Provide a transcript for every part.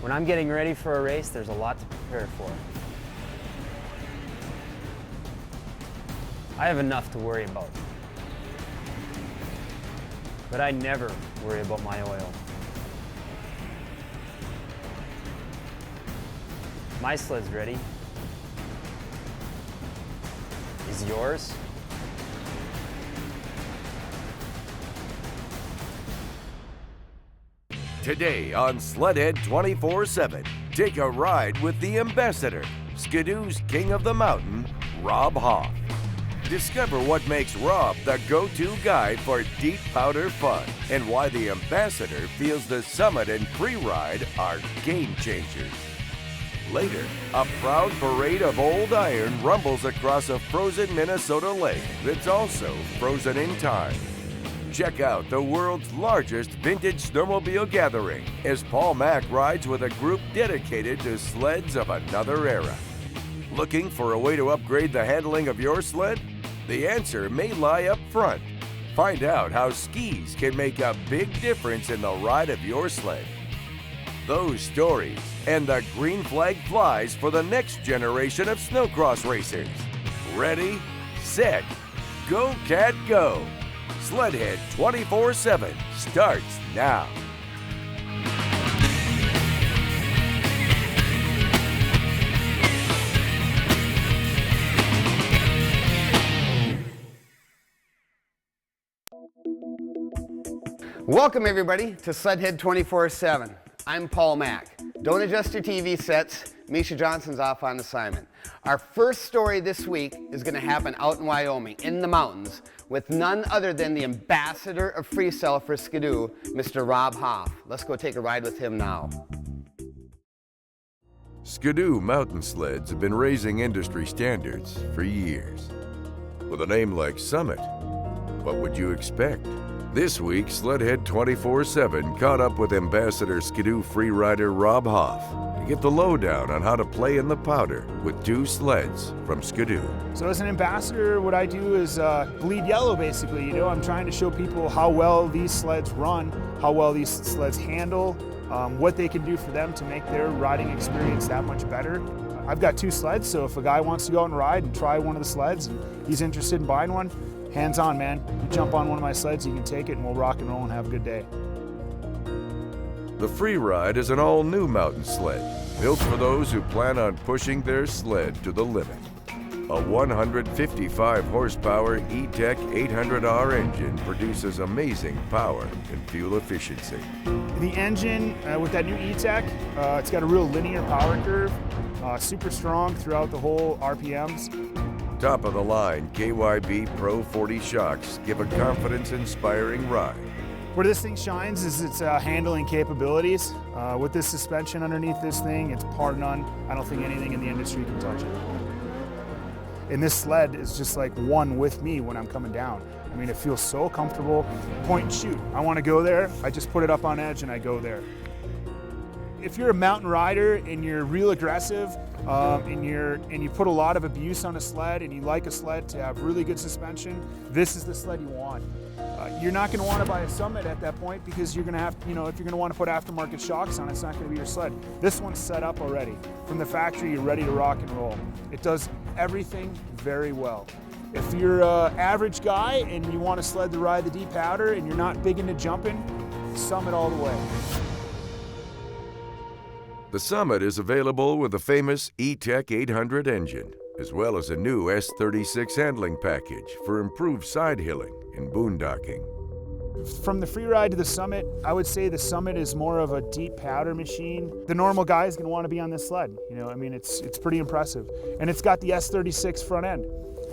When I'm getting ready for a race, there's a lot to prepare for. I have enough to worry about, but I never worry about my oil. My sled's ready. Is yours? Today on Sledhead 24/7, take a ride with the ambassador, Skidoo's King of the Mountain, Rob Hoff. Discover what makes Rob the go-to guide for deep powder fun and why the ambassador feels the Summit and Freeride are game changers. Later, a proud parade of old iron rumbles across a frozen Minnesota lake that's also frozen in time. Check out the world's largest vintage snowmobile gathering as Paul Mack rides with a group dedicated to sleds of another era. Looking for a way to upgrade the handling of your sled? The answer may lie up front. Find out how skis can make a big difference in the ride of your sled. Those stories and the green flag flies for the next generation of snowcross racers. Ready, set, go cat go! Sledhead 24/7 starts now. Welcome everybody to Sledhead 24/7. I'm Paul Mack. Don't adjust your TV sets. Misha Johnson's off on assignment. Our first story this week is going to happen out in Wyoming, in the mountains, with none other than the ambassador of freestyle for Skidoo, Mr. Rob Hoff. Let's go take a ride with him now. Skidoo mountain sleds have been raising industry standards for years. With a name like Summit, what would you expect? This week, Sledhead 24/7 caught up with Ambassador Skidoo freerider Rob Hoff to get the lowdown on how to play in the powder with two sleds from Skidoo. So as an ambassador, what I do is bleed yellow, basically. You know, I'm trying to show people how well these sleds run, how well these sleds handle, what they can do for them to make their riding experience that much better. I've got two sleds, so if a guy wants to go out and ride and try one of the sleds and he's interested in buying one, hands on, man. You jump on one of my sleds, you can take it, and we'll rock and roll and have a good day. The Freeride is an all-new mountain sled, built for those who plan on pushing their sled to the limit. A 155 horsepower E-TEC 800R engine produces amazing power and fuel efficiency. The engine, with that new E-TEC, it's got a real linear power curve, super strong throughout the whole RPMs. Top of the line KYB Pro 40 shocks give a confidence-inspiring ride. Where this thing shines is its handling capabilities. With this suspension underneath this thing, it's par none. I don't think anything in the industry can touch it. And this sled is just like one with me when I'm coming down. I mean, it feels so comfortable. Point and shoot. I want to go there, I just put it up on edge and I go there. If you're a mountain rider and you're real aggressive, and you put a lot of abuse on a sled and you like a sled to have really good suspension, this is the sled you want. You're not going to want to buy a Summit at that point because you're going to have, if you're going to want to put aftermarket shocks on, it's not going to be your sled. This one's set up already. From the factory, you're ready to rock and roll. It does everything very well. If you're an average guy and you want a sled to ride the deep powder and you're not big into jumping, Summit all the way. The Summit is available with the famous E-TEC 800 engine, as well as a new S36 handling package for improved side hilling and boondocking. From the Freeride to the Summit, I would say the Summit is more of a deep powder machine. The normal guy is going to want to be on this sled. I mean, it's pretty impressive. And it's got the S36 front end,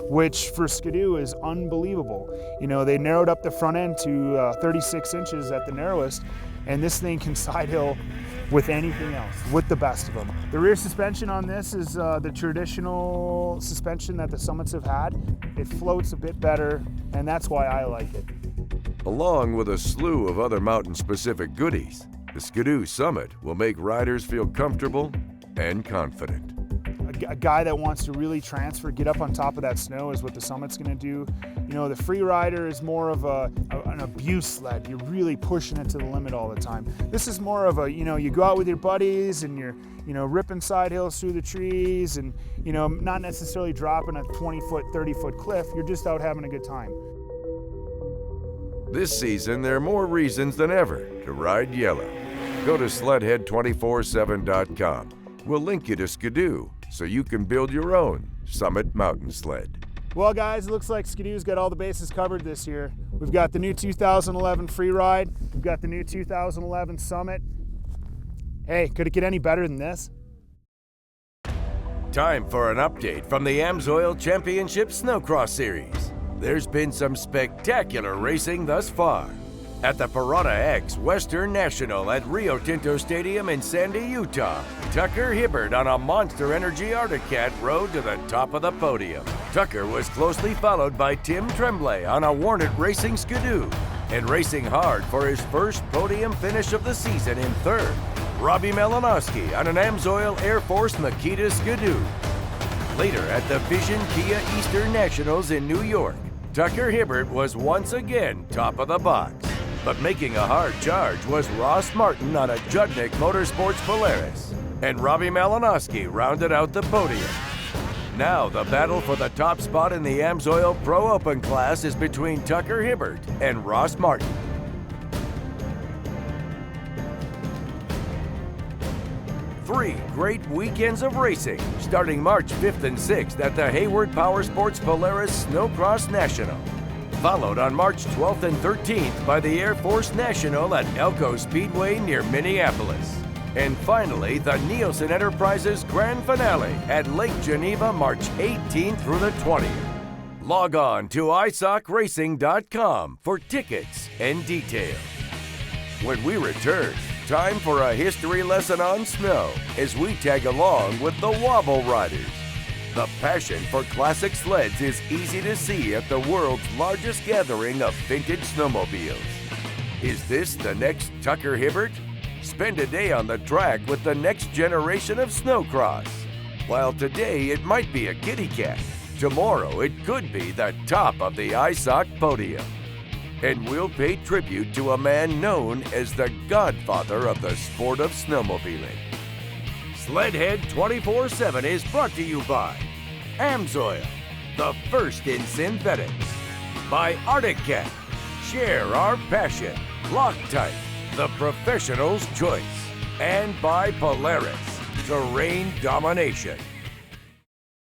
which for Skidoo is unbelievable. They narrowed up the front end to 36 inches at the narrowest, and this thing can side hill with anything else, with the best of them. The rear suspension on this is the traditional suspension that the Summits have had. It floats a bit better, and that's why I like it. Along with a slew of other mountain-specific goodies, the Skidoo Summit will make riders feel comfortable and confident. a guy that wants to really transfer, get up on top of that snow is what the Summit's gonna do. You know, the Freerider is more of an abuse sled. You're really pushing it to the limit all the time. This is more of a, you know, you go out with your buddies and you're, you know, ripping side hills through the trees and, you know, not necessarily dropping a 20-foot, 30-foot cliff. You're just out having a good time. This season, there are more reasons than ever to ride yellow. Go to Sledhead247.com. We'll link you to Skidoo so you can build your own Summit mountain sled. Well, guys, it looks like Skidoo's got all the bases covered this year. We've got the new 2011 Freeride. We've got the new 2011 Summit. Hey, could it get any better than this? Time for an update from the AMSOIL Championship Snowcross Series. There's been some spectacular racing thus far. At the Piranha X Western National at Rio Tinto Stadium in Sandy, Utah, Tucker Hibbert on a Monster Energy Arctic Cat rode to the top of the podium. Tucker was closely followed by Tim Tremblay on a Warnet Racing Skidoo, and racing hard for his first podium finish of the season in third, Robbie Malinowski on an AMSOIL Air Force Makita Skidoo. Later at the Vision Kia Eastern Nationals in New York, Tucker Hibbert was once again top of the box. But making a hard charge was Ross Martin on a Judnick Motorsports Polaris, and Robbie Malinowski rounded out the podium. Now the battle for the top spot in the AMSOIL Pro Open class is between Tucker Hibbert and Ross Martin. Three great weekends of racing, starting March 5th and 6th at the HAYWARD POWERSPORTS Polaris Snowcross National. Followed on March 12th and 13th by the Air Force National at ELKO Speedway near Minneapolis. And finally, the NIELSEN Enterprises Grand Finale at Lake Geneva, March 18th through the 20th. Log on to isocracing.com for tickets and details. When we return, time for a history lesson on snow as we tag along with the Wobble Riders. The passion for classic sleds is easy to see at the world's largest gathering of vintage snowmobiles. Is this the next Tucker Hibbert? Spend a day on the track with the next generation of snowcross. While today it might be a kitty cat, tomorrow it could be the top of the ISOC podium. And we'll pay tribute to a man known as the godfather of the sport of snowmobiling. Sledhead 24/7 is brought to you by AMSOIL, the first in synthetics, by Arctic Cat, share our passion, Loctite, the professional's choice, and by Polaris, terrain domination.